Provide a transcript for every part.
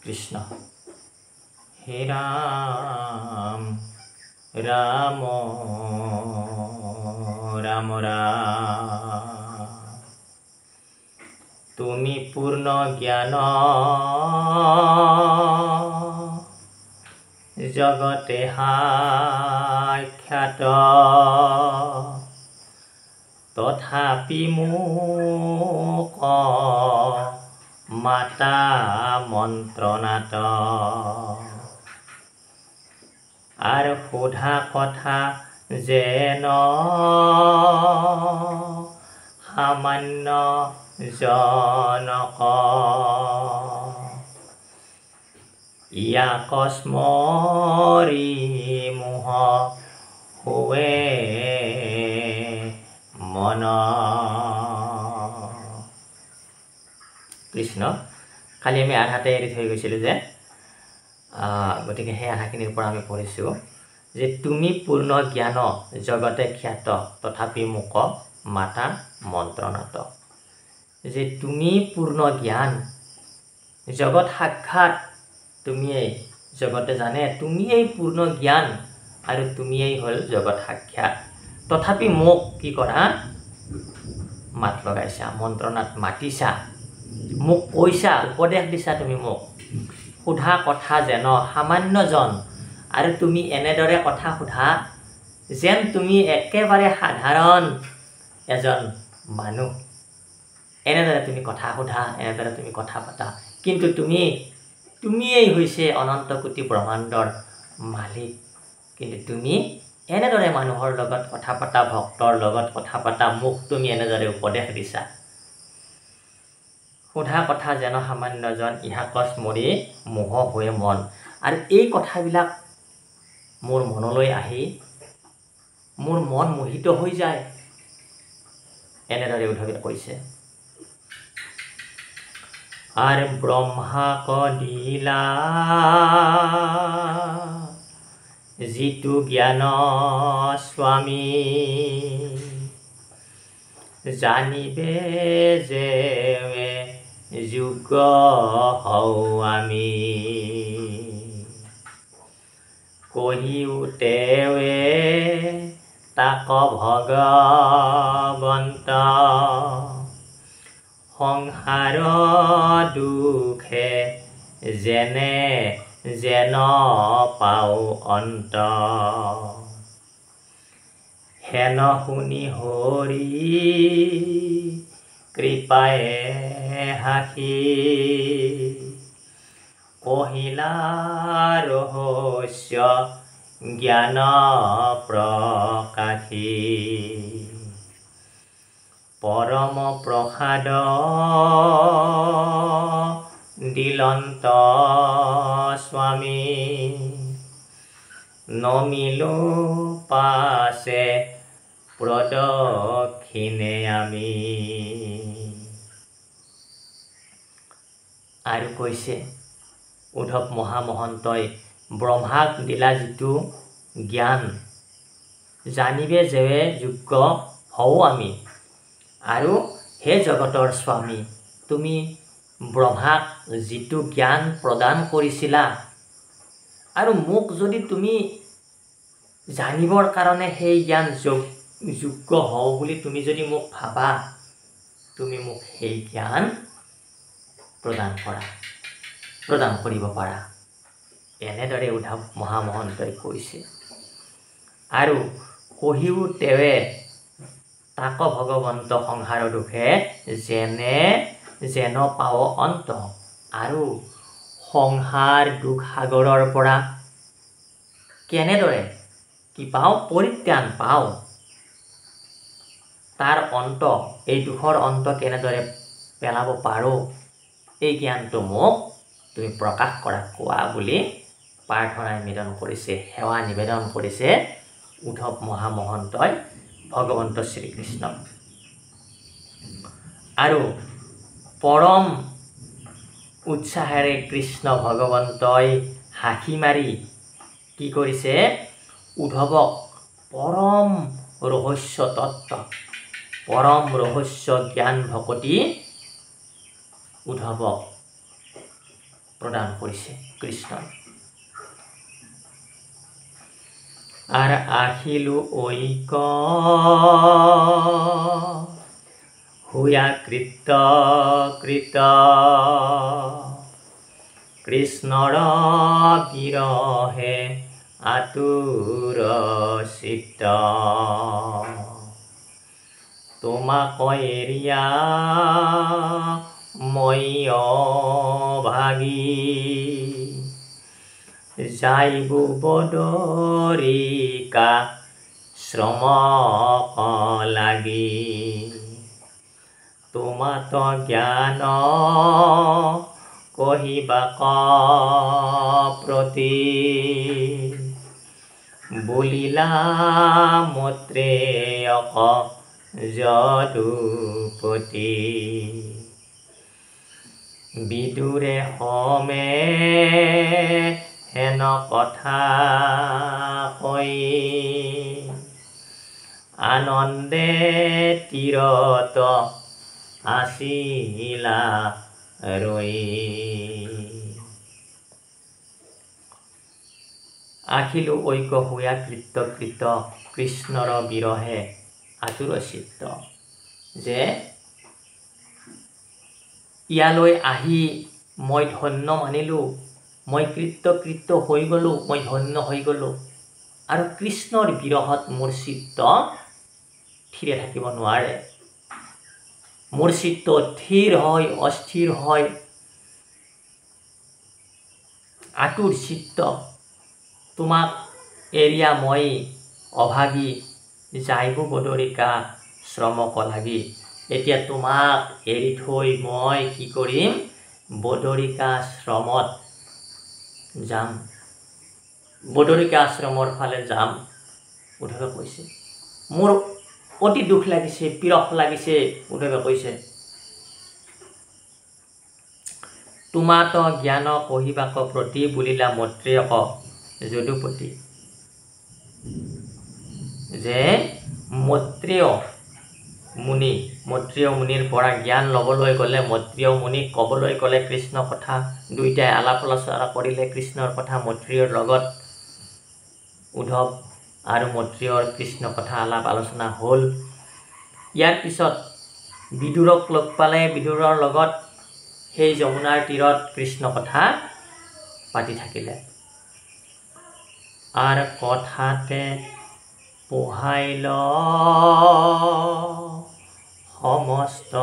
কৃষ্ণ হে রাম রাম রাম রাম তুমি পূর্ণ জ্ঞান জগতে সাক্ষাৎ তথাপি মোক মাতা মন্ত্রনাথ আর সোধা কথা যেন সামান্য জনক ইয়াক স্মৰি মোহ হোৱে মন কৃষ্ণ কালি আমি আধাতে এৰি থৈ গৈছিলোঁ যে গতিকে সেই আধাখিনিৰ পৰা আমি পঢ়িছোঁ যে তুমি পূৰ্ণ জ্ঞান জগতে খ্যাত তথাপি মোক মাতা মন্ত্ৰনাথ যে তুমি পূৰ্ণ জ্ঞান জগত সাক্ষাৎ তুমিয়েই জগতে জানে তুমিয়েই পূৰ্ণ জ্ঞান আৰু তুমিয়েই হল জগত সাক্ষাৎ তথাপি মোক কি কৰা মাত লগাইছা মন্ত্রনাথ মাতিছা মোক কৈছা উপদেশ দিছা তুমি মোক সোধা কথা যেন সামান্যজন আৰু তুমি এনেদৰে কথা সোধা যেন তুমি একেবাৰে সাধাৰণ এজন মানুহ এনেদৰে তুমি কথা সোধা এনেদৰে তুমি কথা পাতা কিন্তু তুমিয়েই হৈছে অনন্ত কোটি ব্ৰহ্মাণ্ডৰ মালিক কিন্তু তুমি এনেদৰে মানুহৰ লগত কথা পাতা ভক্তৰ লগত কথা পাতা মোক তুমি এনেদৰে উপদেশ দিছা সোধা কথা যেন সামান্যজন ইহাক স্মৰি মোহ হৈ মন আৰু এই কথাবিলাক মোৰ মনলৈ আহি মোৰ মন মোহিত হৈ যায় এনেদৰে উদ্ধৱে কৈছে আর ব্রহ্মা কদিলা যিটো জ্ঞান স্বামী জানিবে যে যোগ্য হও আমি কহিও তেৱে তাক ভগবন্ত সংসাৰ দুখে যেনে যেন পাও অন্ত হেন শুনি হৰি কৃপায়ে হাসি কহিলা ৰহস্য জ্ঞান প্ৰকাশী পৰম প্ৰসাদ দিলন্ত স্বামী নমিলো পাছে প্ৰদক্ষিণে আমি আৰু কৈছে উদ্ধৱ মহামহন্তই ব্ৰহ্মাক দিলা যিটো জ্ঞান জানিবে যে যোগ্য হও আমি আৰু হে জগতৰ স্বামী তুমি ব্ৰহ্মাক যিটো জ্ঞান প্ৰদান কৰিছিলা আৰু মোক যদি তুমি জানিবৰ কাৰণে সেই জ্ঞান যোগ্য হও বুলি তুমি যদি মোক ভাবা তুমি মোক সেই জ্ঞান প্ৰদান কৰিব পাৰা এনেদৰে উদ্ধৱ মহামহন্তই কৈছে আৰু কহিও তেৱে তাক ভগবন্ত সংসাৰ দুখে যেনে যেন পাও অন্ত আৰু সংসাৰ দুখ সাগৰৰ পৰা কেনেদৰে কি পাও পৰিত্ৰাণ পাও তাৰ অন্ত এই দুখৰ অন্ত কেনেদৰে পেলাব পাৰো এই জ্ঞানটো মোক তুমি প্ৰকাশ কৰা কোৱা বুলি প্ৰাৰ্থনা নিবেদন কৰিছে সেৱা নিবেদন কৰিছে উদ্ধৱ মহামহন্তই ভগৱন্ত শ্ৰীকৃষ্ণ আৰু পৰম উৎসাহেৰে কৃষ্ণ ভগৱন্তই হাঁহি মাৰি কি কৰিছে উদ্ধৱক পৰম ৰহস্য তত্ত্ব পৰম ৰহস্য জ্ঞান ভকতি উদ্ধৱক প্ৰদান কৰিছে কৃষ্ণই। আৰ আহিলু ঐক হুয়া কৃত কৃত কৃষ্ণৰ বিৰহে আতুৰ চিত্ত তোমাক এৰিয়া মই অভাগী যাইবু বদৰিকা শ্ৰম লাগি তোমাত জ্ঞান কহিবাক প্ৰতি বুলিলা মৈত্ৰেয়ক যদুপতি বিদুৰে হমে হেন কথা কৈ আনন্দে তীৰত আছিলা ৰৈ আহিলো ঐক হুয়া কৃত কৃত কৃষ্ণৰ বিৰহে আতুৰ চিত্ত যে ইয়ালৈ আহি মই ধন্য মানিলোঁ, মই কৃতকৃত্য হৈ গ'লোঁ, মই ধন্য হৈ গ'লোঁ আৰু কৃষ্ণৰ বিৰহত মোৰ চিত্ত থিৰে থাকিব নোৱাৰে। মোৰ চিত্ত থিৰ হয়, অস্থিৰ হয়, আতুৰ চিত্ত। তোমাক এৰিয়া মই অভাগী যাইবু বদৰিকা শ্ৰমক লাগি। এতিয়া তোমাক এৰি থৈ মই কি কৰিম? বদৰিকা আশ্ৰমত যাম, বদৰিকা আশ্ৰমৰ ফালে যাম। উদ্ধৱে কৈছে মোৰ অতি দুখ লাগিছে, বিৰহ লাগিছে। উদ্ধৱে কৈছে তোমাত জ্ঞান কহিবাক প্ৰতি বুলিলা মৈত্ৰেয়ক যদুপতি। যে মৈত্ৰেয় মুনিৰ পৰা জ্ঞান ল'বলৈ গ'লে, মৈত্ৰেয় মুনিক ক'বলৈ গ'লে কৃষ্ণ কথা, দুইটাই আলাপ আলোচনা কৰিলে কৃষ্ণৰ কথা মৈত্ৰেয়ৰ লগত। উদ্ধৱ আৰু মৈত্ৰেয়ৰ কৃষ্ণ কথা আলাপ আলোচনা হ'ল। ইয়াৰ পিছত বিদুৰক লগ পালে, বিদুৰৰ লগত সেই যমুনাৰ তীৰত কৃষ্ণ কথা পাতি থাকিলে। আৰ কথাতে পোহাইল সমস্ত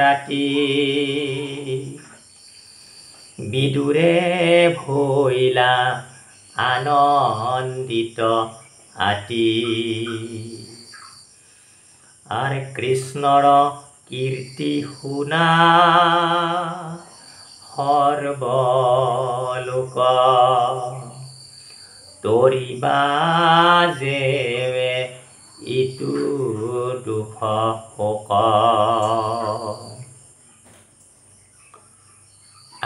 ৰাতি বিদুৰে ভৈলা আনন্দিত আতি। আৰ কৃষ্ণৰ কীৰ্তি শুনা সৰ্বলোক তৰিবা যেৱে ইটো দুখ শোক।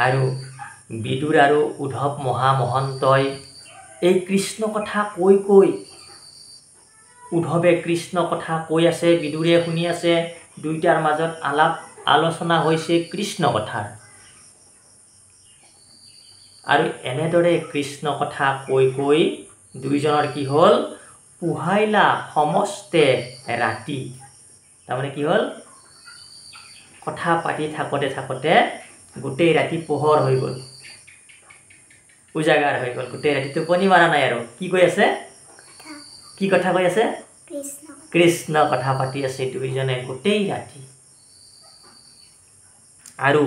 আৰু বিদুৰ আৰু উদ্ধৱ মহামহন্তই এই কৃষ্ণ কথা কৈ কৈ, উদ্ধৱে কৃষ্ণ কথা কৈ আছে, বিদুৰে শুনি আছে, দুইটাৰ মাজত আলাপ আলোচনা হৈছে কৃষ্ণ কথাৰ। আৰু এনেদৰে কৃষ্ণ কথা কৈ কৈ দুইজনৰ কি হ'ল? পোহাইলা সমস্তে ৰাতি। তাৰমানে কি হ'ল? কথা পাতি থাকোঁতে থাকোঁতে গোটেই ৰাতি পোহৰ হৈ গ'ল, উজাগাৰ হৈ গ'ল। গোটেই ৰাতি টোপনি মাৰা নাই আৰু। কি কৈ আছে? কি কথা কৈ আছে? কৃষ্ণ কথা পাতি আছে দুইজনে গোটেই ৰাতি। আৰু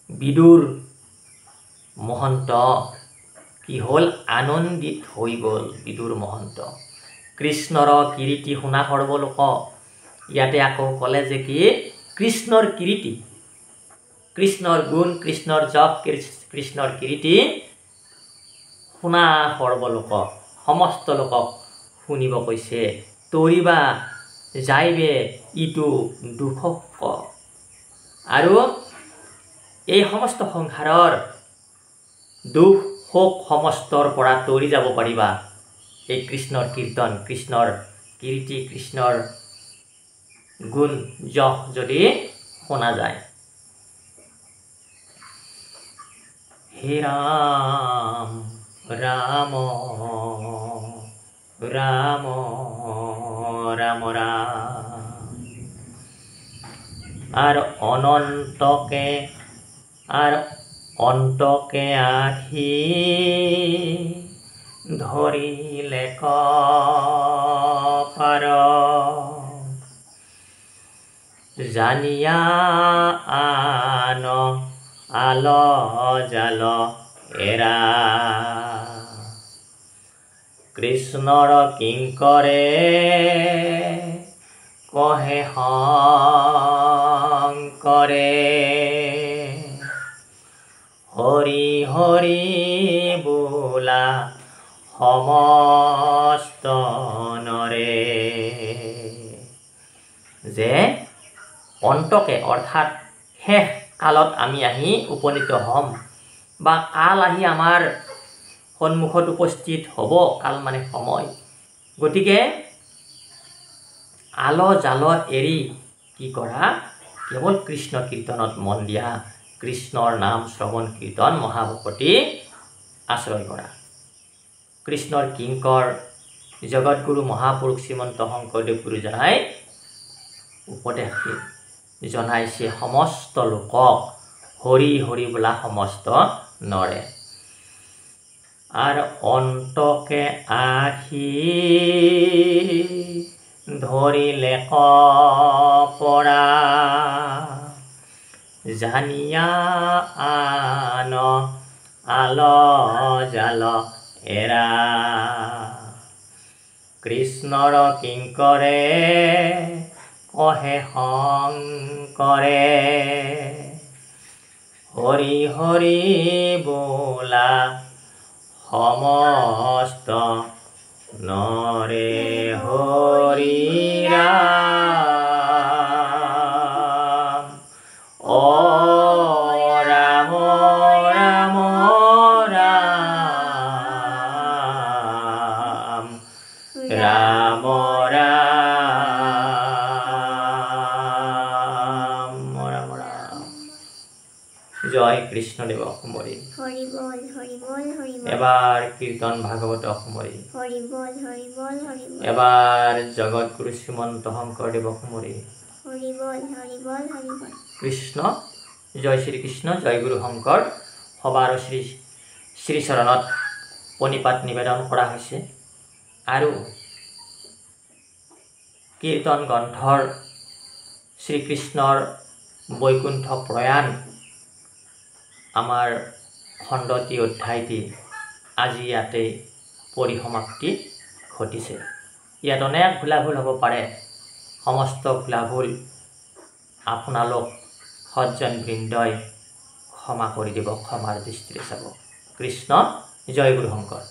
বিদুৰ মহন্ত কি হ'ল? আনন্দিত হৈ গ'ল বিদুৰ মহন্ত। কৃষ্ণৰ কীৰ্তি শুনা সৰ্বলোক। ইয়াতে আকৌ ক'লে যে কি? কৃষ্ণৰ কীৰ্তি, কৃষ্ণৰ গুণ, কৃষ্ণৰ যশ, কৃষ্ণৰ কীৰ্তি শুনা সৰ্বলোক, সমস্ত লোকক শুনিব কৈছে। তৰিবা যাইবে ইটো দুখ শোক। আৰু এই সমস্ত সংসাৰৰ দুখ শোক সমস্তৰ পৰা তৰি যাব পাৰিবা এই কৃষ্ণৰ কীৰ্তন, কৃষ্ণৰ কীৰ্তি, কৃষ্ণৰ গুণ যশ যদি শুনা যায়। হে রাম রাম রাম রাম রাম। আর অন্তকে আহি ধরিলে কপার, জানিয়া আন আল জাল এরা। কৃষ্ণর কিঙ্কৰে কহে শংকৰে, হৰি হৰি বোলা সমস্ত নৰে। যে অন্তকে অৰ্থাৎ শেষ কালত আমি আহি উপনীত হ'ম, বা কাল আহি আমাৰ সন্মুখত উপস্থিত হ'ব। কাল মানে সময়। গতিকে আল জাল এৰি কি কৰা? কেৱল কৃষ্ণ কীৰ্তনত মন দিয়া, কৃষ্ণৰ নাম শ্ৰৱণ কীৰ্তন মহাভকতি আশ্ৰয় কৰা। কৃষ্ণৰ কিংকৰ জগতগুৰু মহাপুৰুষ শ্ৰীমন্ত শংকৰদেৱ গুৰুজনাই উপদেশ জনাইছে সমস্ত লোকক, হৰি হৰি বোলা সমস্ত নৰে। আৰ অন্তকে আহি ধৰিলে কপৰা, জানিয়া আন আল জাল এৰা। কৃষ্ণৰ কিঙ্কৰে কহে শংকৰে, হৰি হৰি বোলা সমস্ত নৰে। হৰি ৰাম ও ৰাম ৰাম ৰাম ৰাম ৰাম ৰাম ৰাম। জয় কৃষ্ণদেৱ অসমৰি। হৰি বল হৰি বল হৰি বল। এবাৰ কীৰ্তন ভাগৱত অসমৰি। হৰি বল হৰি বল হৰি বল। এবাৰ জগতগুৰু শ্ৰীমন্ত শংকৰদেৱ অসমৰি। হৰি বল হৰি বল হৰি বল। কৃষ্ণ জয় শ্ৰীকৃষ্ণ, জয় গুৰু শংকৰ। সবাৰ শ্ৰী শ্ৰীচৰণত প্ৰণিপাত নিবেদন কৰা হৈছে। আৰু কীৰ্তন গ্ৰন্থৰ শ্ৰীকৃষ্ণৰ বৈকুণ্ঠ প্ৰয়াণ আমাৰ খণ্ডটি অধ্যায়টি আজি ইয়াতে পৰিসমাপ্তি ঘটিছে। ইয়াত অনেক ভুলাভুল হ'ব পাৰে। সমস্ত ভুলাভুল আপোনালোক সজ্জনবৃন্দই ক্ষমা কৰি দিব, ক্ষমাৰ দৃষ্টিৰে চাব। কৃষ্ণ জয় গুৰু শংকৰ।